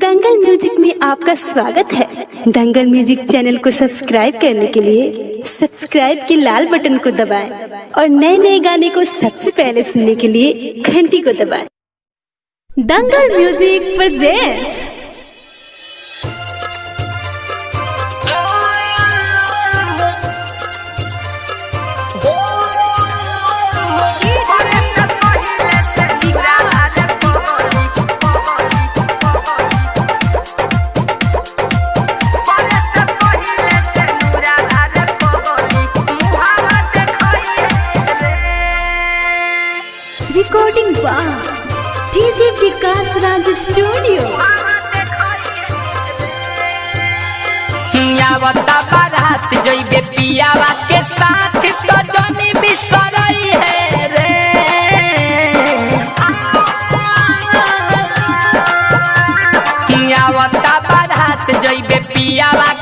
दंगल music में आपका स्वागत है। दंगल म्यूजिक चैनल को सब्सक्राइब करने के लिए सब्सक्राइब के लाल बटन को दबाएं और नए नए गाने को सबसे पहले सुनने के लिए घंटी को दबाएं। Dangal Music presents recording by DJ Vikas Raj studio. आवता बारात जइबे पियावा के साथ तो जानी बिसरई है रे। आवता बारात जइबे पियावा